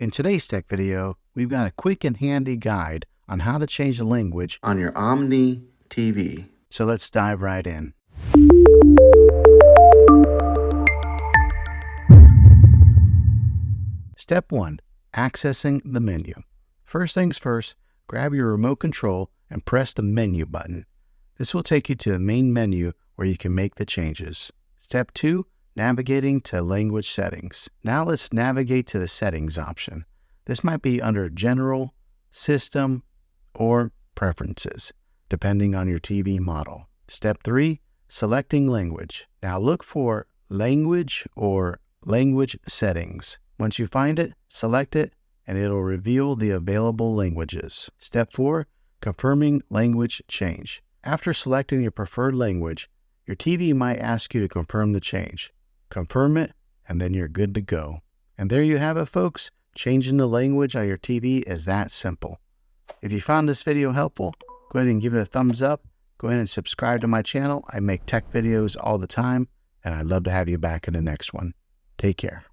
In today's tech video, we've got a quick and handy guide on how to change the language on your Omni TV. So let's dive right in. Step 1. Accessing the menu. First things first, grab your remote control and press the menu button. This will take you to the main menu where you can make the changes. Step 2. Navigating to language settings. Now let's navigate to the settings option. This might be under General, System, or Preferences, depending on your TV model. Step 3. Selecting language. Now look for Language or Language Settings. Once you find it, select it, and it'll reveal the available languages. Step 4. Confirming language change. After selecting your preferred language, your TV might ask you to confirm the change. Confirm it, and then you're good to go. And there you have it, folks. Changing the language on your TV is that simple. If you found this video helpful, go ahead and give it a thumbs up. Go ahead and subscribe to my channel. I make tech videos all the time, and I'd love to have you back in the next one. Take care.